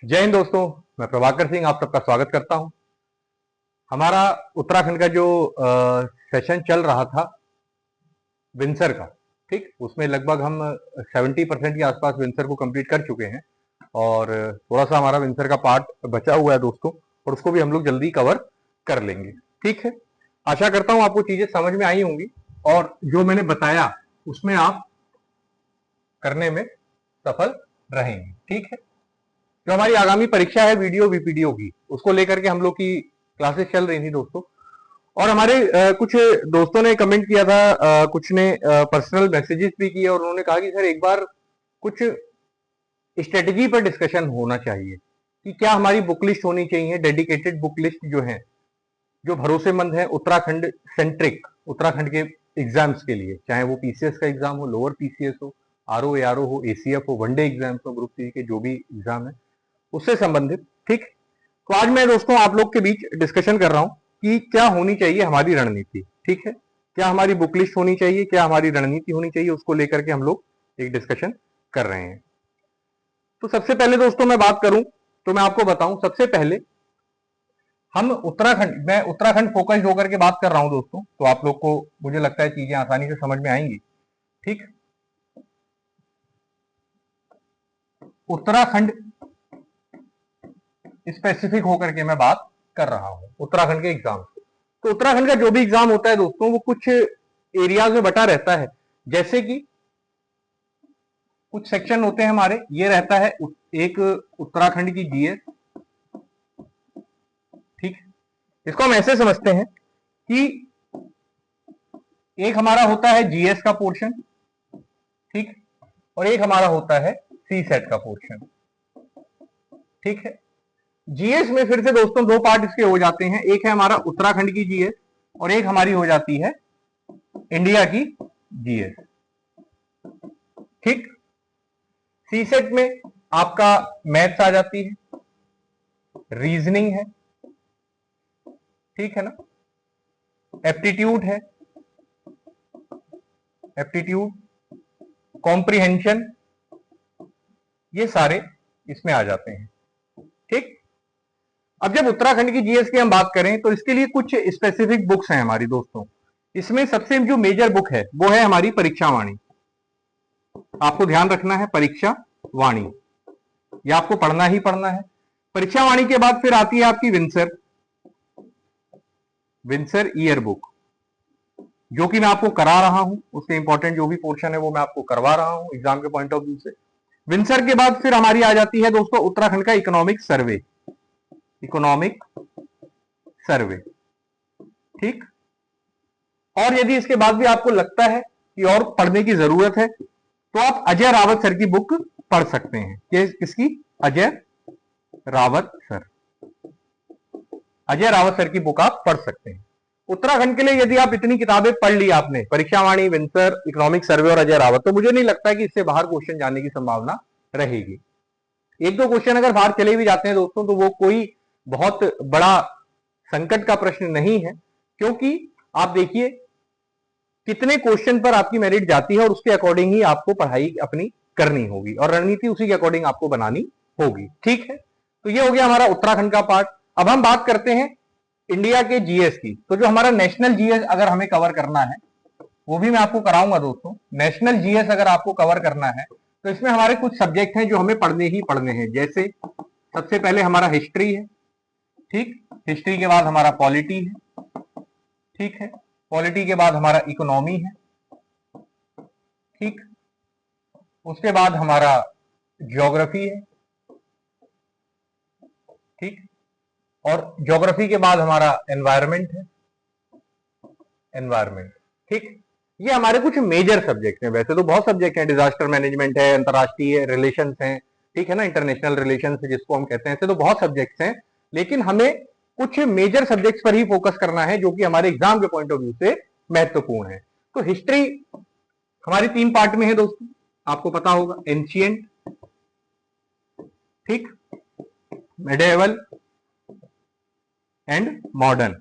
जय हिंद दोस्तों। मैं प्रभाकर सिंह आप सबका स्वागत करता हूं। हमारा उत्तराखंड का जो सेशन चल रहा था विंसर का, ठीक, उसमें लगभग हम 70% के आसपास विंसर को कंप्लीट कर चुके हैं और थोड़ा सा हमारा विंसर का पार्ट बचा हुआ है दोस्तों, और उसको भी हम लोग जल्दी कवर कर लेंगे। ठीक है, आशा करता हूं आपको चीजें समझ में आई होंगी और जो मैंने बताया उसमें आप करने में सफल रहेंगे। ठीक है, जो हमारी आगामी परीक्षा है वीडियो वीपीडीओ की, उसको लेकर के हम लोग की क्लासेस चल रही थी दोस्तों। और हमारे कुछ दोस्तों ने कमेंट किया था, कुछ ने पर्सनल मैसेजेस भी किए और उन्होंने कहा कि सर एक बार कुछ स्ट्रेटेजी पर डिस्कशन होना चाहिए कि क्या हमारी बुक लिस्ट होनी चाहिए, डेडिकेटेड बुक लिस्ट जो है, जो भरोसेमंद है उत्तराखंड सेंट्रिक, उत्तराखंड के एग्जाम्स के लिए, चाहे वो पीसीएस का एग्जाम हो, लोअर पीसीएस हो, आरओ एआरओ हो, एसीएफ हो, वनडे एग्जाम्स हो, ग्रुप सी के जो भी एग्जाम है उससे संबंधित। ठीक, तो आज मैं दोस्तों आप लोग के बीच डिस्कशन कर रहा हूं कि क्या होनी चाहिए हमारी रणनीति। ठीक है, क्या हमारी बुक लिस्ट होनी चाहिए, क्या हमारी रणनीति होनी चाहिए, उसको लेकर के हम लोग एक डिस्कशन कर रहे हैं। तो सबसे पहले दोस्तों मैं बात करूं तो मैं आपको बताऊं, सबसे पहले हम उत्तराखंड, मैं उत्तराखंड फोकस्ड होकर के बात कर रहा हूं दोस्तों, तो आप लोग को मुझे लगता है चीजें आसानी से समझ में आएंगी। ठीक, उत्तराखंड स्पेसिफिक होकर के मैं बात कर रहा हूं उत्तराखंड के एग्जाम। तो उत्तराखंड का जो भी एग्जाम होता है दोस्तों वो कुछ एरियाज में बटा रहता है, जैसे कि कुछ सेक्शन होते हैं हमारे, ये रहता है एक उत्तराखंड की जीएस। ठीक, इसको हम ऐसे समझते हैं कि एक हमारा होता है जीएस का पोर्शन, ठीक, और एक हमारा होता है सी सेट का पोर्शन। ठीक है, जीएस में फिर से दोस्तों दो पार्ट इसके हो जाते हैं, एक है हमारा उत्तराखंड की जीएस और एक हमारी हो जाती है इंडिया की जीएस। ठीक, सी सेट में आपका मैथ्स आ जाती है, रीजनिंग है, ठीक है ना, एप्टीट्यूड है, एप्टीट्यूड, कॉम्प्रिहेंशन, ये सारे इसमें आ जाते हैं। ठीक, अब जब उत्तराखंड की जीएस की हम बात करें तो इसके लिए कुछ स्पेसिफिक बुक्स हैं हमारी दोस्तों। इसमें सबसे जो मेजर बुक है वो है हमारी परीक्षा वाणी। आपको ध्यान रखना है, परीक्षा वाणी ये आपको पढ़ना ही पढ़ना है। परीक्षा वाणी के बाद फिर आती है आपकी विंसर, विंसर ईयर बुक, जो कि मैं आपको करा रहा हूं, उसके इंपॉर्टेंट जो भी पोर्शन है वो मैं आपको करवा रहा हूं एग्जाम के पॉइंट ऑफ व्यू से। विंसर के बाद फिर हमारी आ जाती है दोस्तों उत्तराखंड का इकोनॉमिक सर्वे, इकोनॉमिक सर्वे। ठीक, और यदि इसके बाद भी आपको लगता है कि और पढ़ने की जरूरत है तो आप अजय रावत सर की बुक पढ़ सकते हैं। किसकी? अजय रावत सर, अजय रावत सर की बुक आप पढ़ सकते हैं। उत्तराखंड के लिए यदि आप इतनी किताबें पढ़ ली आपने, परीक्षा वाणी, विंसर, इकोनॉमिक सर्वे और अजय रावत, तो मुझे नहीं लगता है कि इससे बाहर क्वेश्चन जाने की संभावना रहेगी। एक दो क्वेश्चन अगर बाहर चले भी जाते हैं दोस्तों तो वो कोई बहुत बड़ा संकट का प्रश्न नहीं है, क्योंकि आप देखिए कितने क्वेश्चन पर आपकी मेरिट जाती है और उसके अकॉर्डिंग ही आपको पढ़ाई अपनी करनी होगी और रणनीति उसी के अकॉर्डिंग आपको बनानी होगी। ठीक है, तो ये हो गया हमारा उत्तराखंड का पार्ट। अब हम बात करते हैं इंडिया के जीएस की। तो जो हमारा नेशनल जीएस अगर हमें कवर करना है वो भी मैं आपको कराऊंगा दोस्तों। नेशनल जीएस अगर आपको कवर करना है तो इसमें हमारे कुछ सब्जेक्ट हैं जो हमें पढ़ने ही पढ़ने हैं। जैसे सबसे पहले हमारा हिस्ट्री है, ठीक, हिस्ट्री के बाद हमारा पॉलिटी है, ठीक है, पॉलिटी के बाद हमारा इकोनॉमी है, ठीक, उसके बाद हमारा ज्योग्राफी है, ठीक, और ज्योग्राफी के बाद हमारा एनवायरमेंट है, एनवायरमेंट। ठीक, ये हमारे कुछ मेजर सब्जेक्ट हैं। वैसे तो बहुत सब्जेक्ट हैं, डिजास्टर मैनेजमेंट है, अंतरराष्ट्रीय रिलेशंस हैं, ठीक है ना, इंटरनेशनल रिलेशंस जिसको हम कहते हैं, ऐसे तो बहुत सब्जेक्ट्स हैं, लेकिन हमें कुछ मेजर सब्जेक्ट्स पर ही फोकस करना है जो कि हमारे एग्जाम के पॉइंट ऑफ व्यू से महत्वपूर्ण है। तो हिस्ट्री हमारी 3 पार्ट में है दोस्तों, आपको पता होगा, एंशिएंट, ठीक, मिडिएवल एंड मॉडर्न।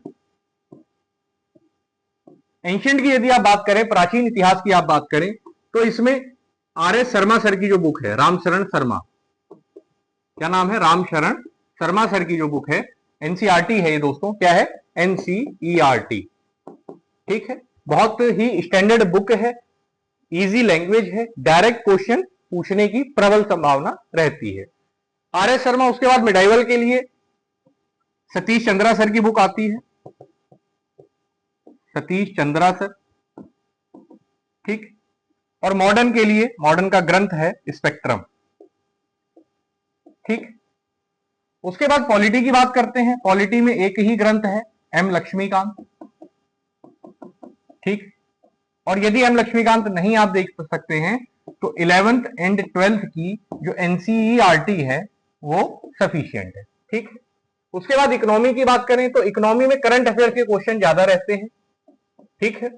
एंशिएंट की यदि आप बात करें, प्राचीन इतिहास की आप बात करें, तो इसमें आर एस शर्मा सर की जो बुक है, रामशरण शर्मा, क्या नाम है, राम शरण शर्मा सर की जो बुक है, एनसीईआरटी है ये दोस्तों, क्या है, एनसीईआरटी। ठीक है, बहुत ही स्टैंडर्ड बुक है, इजी लैंग्वेज है, डायरेक्ट क्वेश्चन पूछने की प्रबल संभावना रहती है। आर एस शर्मा, उसके बाद मिडाइवल के लिए सतीश चंद्रा सर की बुक आती है, सतीश चंद्रा सर। ठीक, और मॉडर्न के लिए मॉडर्न का ग्रंथ है स्पेक्ट्रम। ठीक, उसके बाद पॉलिटी की बात करते हैं। पॉलिटी में एक ही ग्रंथ है, एम लक्ष्मीकांत। ठीक, और यदि एम लक्ष्मीकांत नहीं आप देख सकते हैं तो 11th एंड 12th की जो एनसीईआरटी है वो सफिशियंट है। ठीक, उसके बाद इकोनॉमी की बात करें तो इकोनॉमी में करंट अफेयर के क्वेश्चन ज्यादा रहते हैं। ठीक है,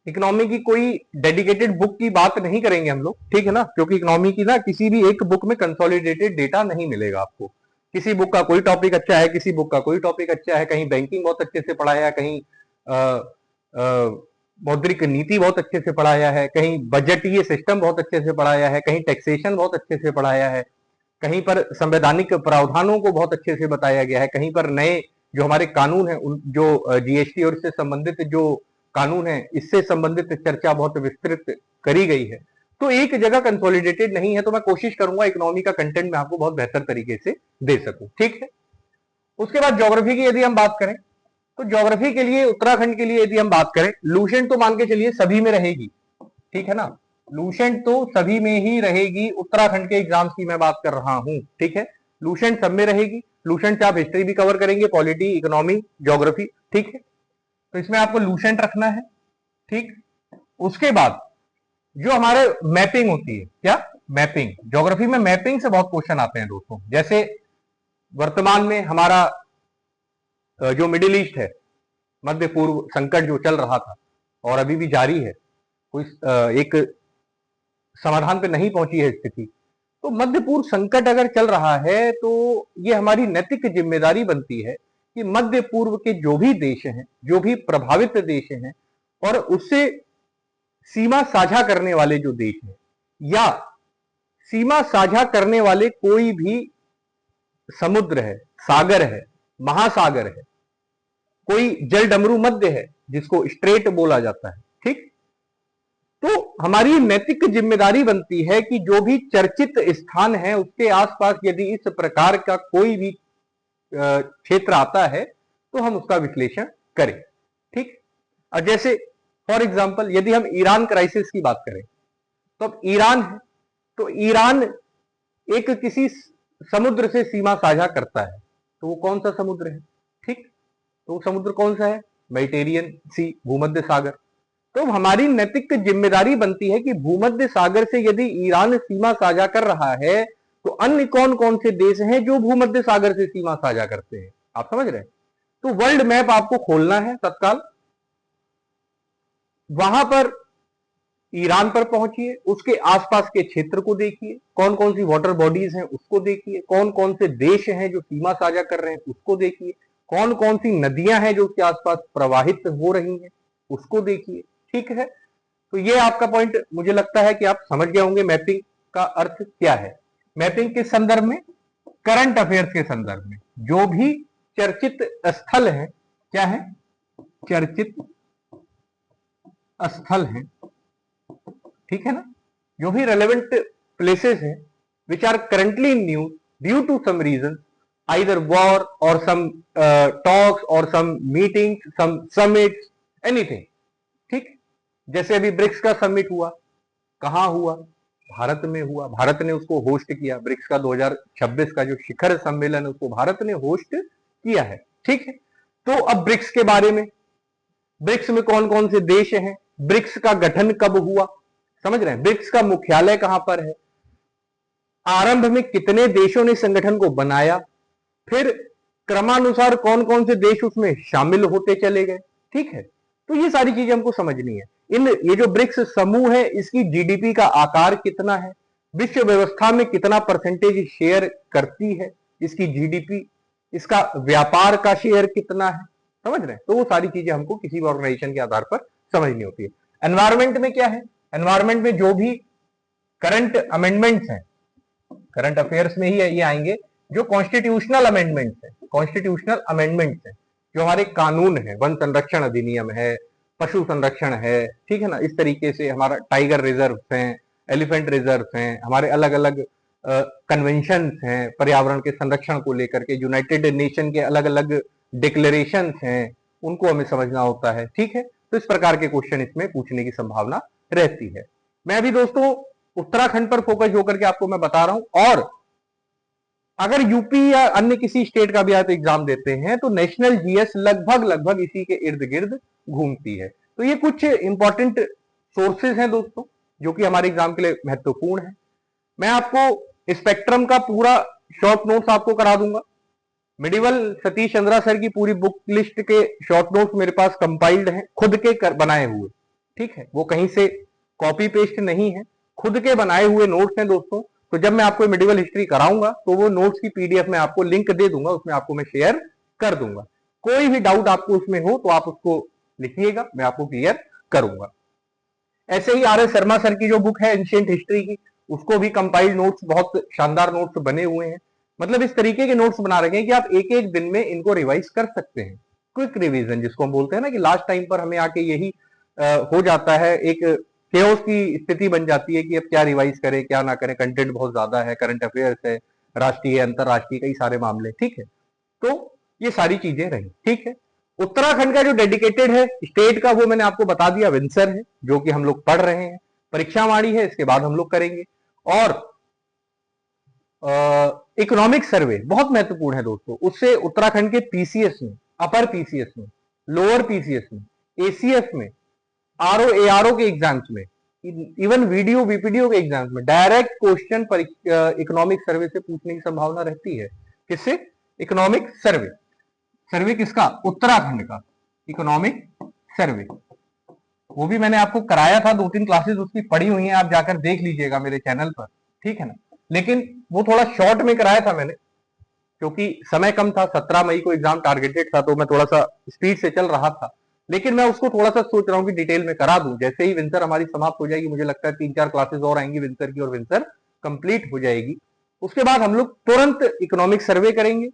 इकोनॉमी की कोई डेडिकेटेड बुक की बात नहीं करेंगे हम लोग, ठीक है ना, क्योंकि इकोनॉमी की ना किसी भी एक बुक में कंसोलिडेटेड डेटा नहीं मिलेगा आपको। किसी बुक का कोई टॉपिक अच्छा है, किसी बुक का कोई टॉपिक अच्छा है, कहीं बैंकिंग बहुत अच्छे से पढ़ाया है, कहीं मौद्रिक नीति बहुत अच्छे से पढ़ाया है, कहीं बजटीय सिस्टम बहुत अच्छे से पढ़ाया है, कहीं टैक्सेशन बहुत अच्छे से पढ़ाया है, कहीं पर संवैधानिक प्रावधानों को बहुत अच्छे से बताया गया है, कहीं पर नए जो हमारे कानून है उन जो जीएसटी और इससे संबंधित जो कानून है इससे संबंधित चर्चा बहुत विस्तृत करी गई है। तो एक जगह कंसोलिडेटेड नहीं है, तो मैं कोशिश करूंगा इकोनॉमी का कंटेंट मैं आपको बहुत बेहतर तरीके से दे सकूं। ठीक है, उसके बाद ज्योग्राफी की यदि हम बात करें तो ज्योग्राफी के लिए उत्तराखंड के लिए यदि हम बात करें, लूसेंट तो मान के चलिए सभी में रहेगी, ठीक है ना, लूसेंट तो सभी में ही रहेगी। उत्तराखंड के एग्जाम्स की मैं बात कर रहा हूं, ठीक है, लूसेंट सब में रहेगी। लूसेंट से आप हिस्ट्री भी कवर करेंगे, पॉलिटी, इकोनॉमी, ज्योग्राफी। ठीक है, तो इसमें आपको लूसेंट रखना है। ठीक, उसके बाद जो हमारे मैपिंग होती है, क्या मैपिंग, ज्योग्राफी में मैपिंग से बहुत क्वेश्चन आते हैं दोस्तों। जैसे वर्तमान में हमारा जो मिडिल ईस्ट है, मध्य पूर्व संकट जो चल रहा था और अभी भी जारी है, कोई एक समाधान पे नहीं पहुंची है स्थिति, तो मध्य पूर्व संकट अगर चल रहा है तो ये हमारी नैतिक जिम्मेदारी बनती है कि मध्य पूर्व के जो भी देश हैं, जो भी प्रभावित देश हैं और उससे सीमा साझा करने वाले जो देश हैं या सीमा साझा करने वाले कोई भी समुद्र है, सागर है, महासागर है, कोई जल डमरू मध्य है जिसको स्ट्रेट बोला जाता है। ठीक, तो हमारी नैतिक जिम्मेदारी बनती है कि जो भी चर्चित स्थान है उसके आसपास यदि इस प्रकार का कोई भी क्षेत्र आता है तो हम उसका विश्लेषण करें। ठीक, और जैसे फॉर एग्जांपल यदि हम ईरान क्राइसिस की बात करें तो अब ईरान है, तो ईरान एक किसी समुद्र से सीमा साझा करता है, तो वो कौन सा समुद्र है? ठीक, तो वो समुद्र कौन सा है? मेडिटेरियन सी, भूमध्य सागर। तो हमारी नैतिक जिम्मेदारी बनती है कि भूमध्य सागर से यदि ईरान सीमा साझा कर रहा है तो अन्य कौन कौन से देश हैं जो भूमध्य सागर से सीमा साझा करते हैं, आप समझ रहे हैं? तो वर्ल्ड मैप आपको खोलना है तत्काल, वहां पर ईरान पर पहुंचिए, उसके आसपास के क्षेत्र को देखिए, कौन कौन सी वाटर बॉडीज हैं उसको देखिए, कौन कौन से देश हैं जो सीमा साझा कर रहे हैं उसको देखिए, कौन कौन सी नदियां हैं जो उसके आसपास प्रवाहित हो रही हैं उसको देखिए। ठीक है, तो ये आपका पॉइंट मुझे लगता है कि आप समझ गए होंगे मैपिंग का अर्थ क्या है। मैपिंग किस संदर्भ में? करंट अफेयर्स के संदर्भ में। जो भी चर्चित स्थल है, क्या है? चर्चित स्थल है, ठीक है ना, जो भी रेलेवेंट प्लेसेस हैं which are currently in news due to some reason, either war और सम टॉक्स और some meetings, some summits, anything. ठीक, जैसे अभी ब्रिक्स का समिट हुआ, कहां हुआ? भारत में हुआ, भारत ने उसको होस्ट किया। ब्रिक्स का 2026 का जो शिखर सम्मेलन है उसको भारत ने होस्ट किया है। ठीक है, तो अब ब्रिक्स के बारे में, ब्रिक्स में कौन कौन से देश हैं, ब्रिक्स का गठन कब हुआ, समझ रहे हैं, ब्रिक्स का मुख्यालय कहां पर है, आरंभ में कितने देशों ने संगठन को बनाया, फिर क्रमानुसार कौन कौन से देश उसमें शामिल होते चले गए। ठीक है, तो ये सारी चीजें हमको समझनी है। ये जो ब्रिक्स समूह है इसकी जीडीपी का आकार कितना है, विश्व व्यवस्था में कितना परसेंटेज शेयर करती है इसकी जीडीपी, इसका व्यापार का शेयर कितना है, समझ रहे हैं? तो वो सारी चीजें हमको किसी भी ऑर्गेनाइजेशन के आधार पर समझनी होती है। एनवायरमेंट में क्या है? एनवायरमेंट में जो भी करंट अमेंडमेंट्स हैं करंट अफेयर्स में ही ये आएंगे जो कॉन्स्टिट्यूशनल अमेंडमेंट्स है, कॉन्स्टिट्यूशनल अमेंडमेंट्स है, जो हमारे कानून है, वन संरक्षण अधिनियम है, पशु संरक्षण है, ठीक है ना, इस तरीके से हमारा टाइगर रिजर्व हैं, एलिफेंट रिजर्व हैं, हमारे अलग अलग कन्वेंशन हैं पर्यावरण के संरक्षण को लेकर के, यूनाइटेड नेशन के अलग अलग डिक्लेरेशन हैं, उनको हमें समझना होता है, ठीक है। तो इस प्रकार के क्वेश्चन इसमें पूछने की संभावना रहती है। मैं अभी दोस्तों उत्तराखंड पर फोकस होकर के आपको मैं बता रहा हूं, और अगर यूपी या अन्य किसी स्टेट का भी आप एग्जाम देते हैं तो नेशनल जीएस लगभग लगभग इसी के इर्द गिर्द घूमती है। तो ये कुछ इंपॉर्टेंट सोर्सेज हैं दोस्तों जो कि हमारे एग्जाम के लिए महत्वपूर्ण है। मैं आपको स्पेक्ट्रम का पूरा शॉर्ट नोट्स आपको करा दूंगा। मेडिवल सतीश चंद्रा सर की पूरी बुक लिस्ट के शॉर्ट नोट्स मेरे पास कंपाइल्ड हैं, खुद के बनाए हुए, ठीक है, वो कहीं से कॉपी पेस्ट नहीं है, खुद के बनाए हुए नोट्स हैं दोस्तों। तो जब मैं आपको मेडिवल हिस्ट्री कराऊंगा तो वो नोट्स की पीडीएफ में आपको लिंक दे दूंगा, उसमें आपको मैं शेयर कर दूंगा। कोई भी डाउट आपको उसमें हो तो आप उसको लिखिएगा, मैं आपको क्लियर करूंगा। ऐसे ही आर एस शर्मा सर की जो बुक है एंशिएंट हिस्ट्री की, उसको भी कंपाइल्ड नोट्स, बहुत शानदार नोट्स बने हुए हैं। मतलब इस तरीके के नोट्स बना रखे हैं कि आप एक एक दिन में इनको रिवाइज कर सकते हैं। क्विक रिवीजन जिसको हम बोलते हैं ना, कि लास्ट टाइम पर हमें आके यही हो जाता है, एक केओस की स्थिति बन जाती है कि अब क्या रिवाइज करें क्या ना करें, कंटेंट बहुत ज्यादा है, करंट अफेयर्स है, राष्ट्रीय अंतरराष्ट्रीय कई सारे मामले, ठीक है। तो ये सारी चीजें रही, ठीक है। उत्तराखंड का जो डेडिकेटेड है स्टेट का, वो मैंने आपको बता दिया, विंसर है, जो कि हम लोग पढ़ रहे हैं, परीक्षावाणी है, इसके बाद हम लोग करेंगे। और इकोनॉमिक सर्वे बहुत महत्वपूर्ण है दोस्तों, उससे उत्तराखंड के पीसीएस में, अपर पीसीएस में, लोअर पीसीएस में, एसीएफ में, आरओ एआरओ के एग्जाम्स में, इवन वीडियो बीपीडीओ के एग्जाम्स में डायरेक्ट क्वेश्चन इकोनॉमिक सर्वे से पूछने की संभावना रहती है। किससे? Economic survey. सर्वे किसका? उत्तराखंड का इकोनॉमिक सर्वे। वो भी मैंने आपको कराया था, 2-3 क्लासेस उसकी पढ़ी हुई हैं, आप जाकर देख लीजिएगा मेरे चैनल पर, ठीक है ना। लेकिन वो थोड़ा शॉर्ट में कराया था मैंने, क्योंकि समय कम था, 17 मई को एग्जाम टारगेटेड था, तो मैं थोड़ा सा स्पीड से चल रहा था। लेकिन मैं उसको थोड़ा सा सोच रहा हूँ कि डिटेल में करा दूं। जैसे ही विंटर हमारी समाप्त हो जाएगी, मुझे लगता है 3-4 क्लासेस और आएंगी विंटर की, और विंटर कंप्लीट हो जाएगी। उसके बाद हम लोग तुरंत इकोनॉमिक सर्वे करेंगे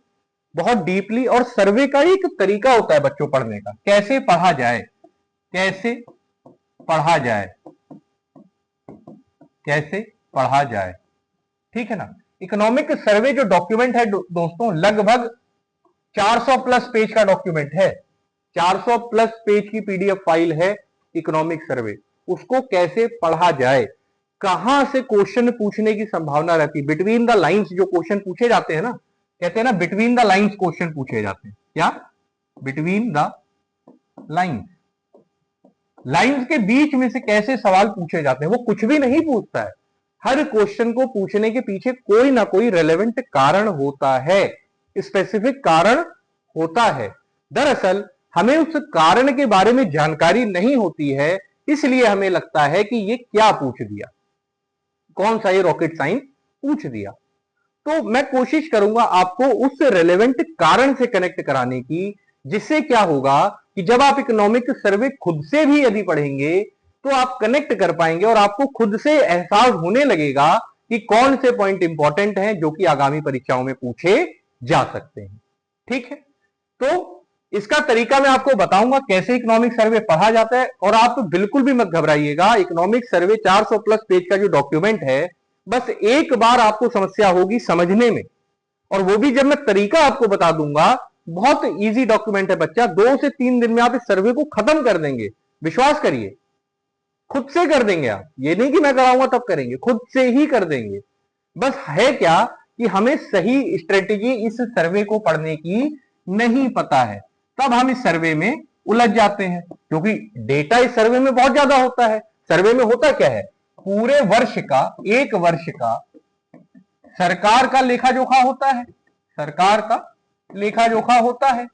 बहुत डीपली। और सर्वे का एक तरीका होता है बच्चों पढ़ने का, कैसे पढ़ा जाए, कैसे पढ़ा जाए, कैसे पढ़ा जाए, ठीक है ना। इकोनॉमिक सर्वे जो डॉक्यूमेंट है दोस्तों, लगभग 400 प्लस पेज का डॉक्यूमेंट है, 400 प्लस पेज की पीडीएफ फाइल है इकोनॉमिक सर्वे। उसको कैसे पढ़ा जाए, कहां से क्वेश्चन पूछने की संभावना रहती है, बिटवीन द लाइंस जो क्वेश्चन पूछे जाते हैं ना, कहते हैं ना बिटवीन द लाइंस क्वेश्चन पूछे जाते हैं। क्या? बिटवीन द लाइंस, लाइंस के बीच में से कैसे सवाल पूछे जाते हैं। वो कुछ भी नहीं पूछता है, हर क्वेश्चन को पूछने के पीछे कोई ना कोई रेलेवेंट कारण होता है, स्पेसिफिक कारण होता है। दरअसल हमें उस कारण के बारे में जानकारी नहीं होती है, इसलिए हमें लगता है कि ये क्या पूछ दिया, कौन सा ये रॉकेट साइंस पूछ दिया। तो मैं कोशिश करूंगा आपको उस रेलेवेंट कारण से कनेक्ट कराने की, जिससे क्या होगा कि जब आप इकोनॉमिक सर्वे खुद से भी यदि पढ़ेंगे तो आप कनेक्ट कर पाएंगे, और आपको खुद से एहसास होने लगेगा कि कौन से पॉइंट इंपॉर्टेंट हैं जो कि आगामी परीक्षाओं में पूछे जा सकते हैं, ठीक है। तो इसका तरीका मैं आपको बताऊंगा कैसे इकोनॉमिक सर्वे पढ़ा जाता है। और आप बिल्कुल भी मत घबराइएगा, इकोनॉमिक सर्वे 400 प्लस पेज का जो डॉक्यूमेंट है, बस एक बार आपको समस्या होगी समझने में, और वो भी जब मैं तरीका आपको बता दूंगा। बहुत इजी डॉक्यूमेंट है बच्चा, 2 से 3 दिन में आप इस सर्वे को खत्म कर देंगे, विश्वास करिए, खुद से कर देंगे आप। ये नहीं कि मैं कराऊंगा तब करेंगे, खुद से ही कर देंगे। बस है क्या कि हमें सही स्ट्रेटेजी इस सर्वे को पढ़ने की नहीं पता है, तब हम इस सर्वे में उलझ जाते हैं, क्योंकि डेटा इस सर्वे में बहुत ज्यादा होता है। सर्वे में होता क्या है, पूरे वर्ष का, एक वर्ष का सरकार का लेखा जोखा होता है, सरकार का लेखा जोखा होता है।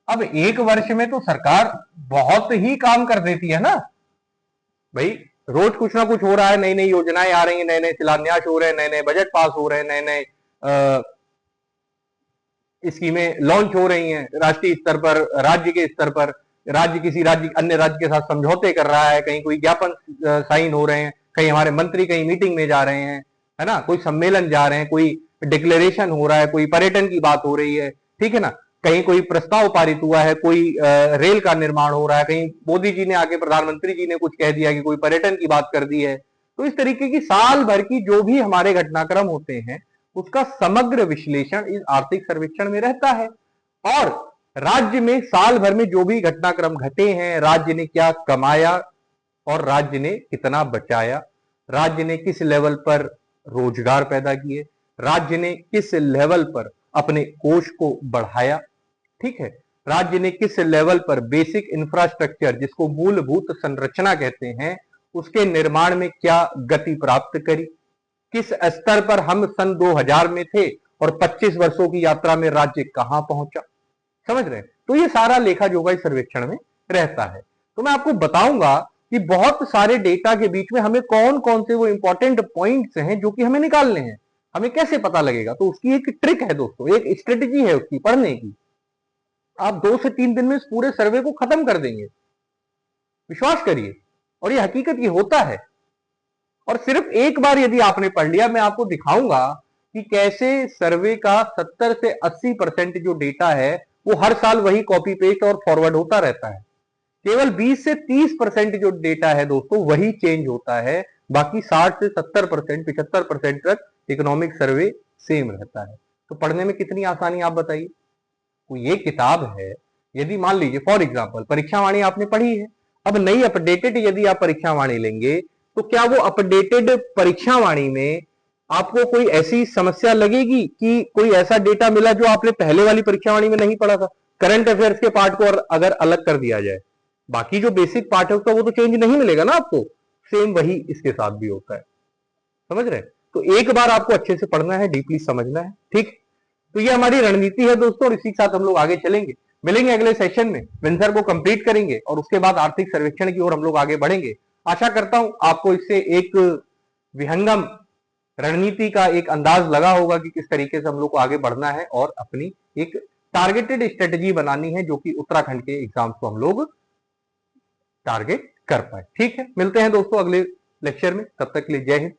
अब एक वर्ष में तो सरकार बहुत ही काम कर देती है ना भाई, रोज कुछ ना कुछ हो रहा है, नई नई योजनाएं आ रही हैं, नए नए शिलान्यास हो रहे हैं, नए नए बजट पास हो रहे हैं, नए नए स्कीमें लॉन्च हो रही हैं राष्ट्रीय स्तर पर, राज्य के स्तर पर। राज्य किसी राज्य अन्य राज्य के साथ समझौते कर रहा है, कहीं कोई ज्ञापन साइन हो रहे हैं, कहीं हमारे मंत्री कहीं मीटिंग में जा रहे हैं, है ना, कोई सम्मेलन जा रहे हैं, कोई डिक्लेरेशन हो रहा है, कोई पर्यटन की बात हो रही है, ठीक है ना, कहीं कोई प्रस्ताव पारित हुआ है, कोई रेल का निर्माण हो रहा है, कहीं मोदी जी ने आके प्रधानमंत्री जी ने कुछ कह दिया कि कोई पर्यटन की बात कर दी है। तो इस तरीके की साल भर की जो भी हमारे घटनाक्रम होते हैं उसका समग्र विश्लेषण इस आर्थिक सर्वेक्षण में रहता है। और राज्य में साल भर में जो भी घटनाक्रम घटे हैं, राज्य ने क्या कमाया और राज्य ने कितना बचाया, राज्य ने किस लेवल पर रोजगार पैदा किए, राज्य ने किस लेवल पर अपने कोष को बढ़ाया, ठीक है, राज्य ने किस लेवल पर बेसिक इंफ्रास्ट्रक्चर जिसको मूलभूत संरचना कहते हैं उसके निर्माण में क्या गति प्राप्त करी, किस स्तर पर हम सन 2000 में थे और 25 वर्षों की यात्रा में राज्य कहां पहुंचा, समझ रहे हैं। तो ये सारा लेखा जोखा इस सर्वेक्षण में रहता है। तो मैं आपको बताऊंगा कि बहुत सारे डेटा के बीच में हमें कौन कौन से वो इंपॉर्टेंट पॉइंट्स हैं जो कि हमें निकालने हैं, हमें कैसे पता लगेगा। तो उसकी एक ट्रिक है दोस्तों, एक स्ट्रेटेजी है उसकी पढ़ने की। आप 2 से 3 दिन में इस पूरे सर्वे को खत्म कर देंगे, विश्वास करिए, और ये हकीकत ये होता है। और सिर्फ एक बार यदि आपने पढ़ लिया, मैं आपको दिखाऊंगा कि कैसे सर्वे का 70 से 80% जो डेटा है वो हर साल वही कॉपी पेस्ट और फॉरवर्ड होता रहता है। केवल 20 से 30% जो डेटा है दोस्तों वही चेंज होता है, बाकी 60 से 70%, 75% तक इकोनॉमिक सर्वे सेम रहता है। तो पढ़ने में कितनी आसानी आप बताइए। तो ये किताब है, यदि मान लीजिए फॉर एग्जाम्पल परीक्षावाणी आपने पढ़ी है, अब नई अपडेटेड यदि आप परीक्षावाणी लेंगे तो क्या वो अपडेटेड परीक्षावाणी में आपको कोई ऐसी समस्या लगेगी कि कोई ऐसा डेटा मिला जो आपने पहले वाली परीक्षावाणी में नहीं पढ़ा था। करंट अफेयर्स के पार्ट को अगर अलग कर दिया जाए, बाकी जो बेसिक पार्ट है उसका वो तो चेंज नहीं मिलेगा ना आपको, सेम वही इसके साथ भी होता है, समझ रहे हैं। तो एक बार आपको अच्छे से पढ़ना है, डीपली समझना है, ठीक। तो ये हमारी रणनीति है दोस्तों, और इसी के साथ हम लोग आगे चलेंगे। मिलेंगे अगले सेशन में, विंसर को कंप्लीट करेंगे और उसके बाद आर्थिक सर्वेक्षण की ओर हम लोग आगे बढ़ेंगे। आशा करता हूं आपको इससे एक विहंगम रणनीति का एक अंदाज लगा होगा कि किस तरीके से हम लोग को आगे बढ़ना है और अपनी एक टारगेटेड स्ट्रेटेजी बनानी है जो कि उत्तराखंड के एग्जाम्स को हम लोग टारगेट कर पाए। ठीक है, मिलते हैं दोस्तों अगले लेक्चर में, तब तक के लिए जय हिंद।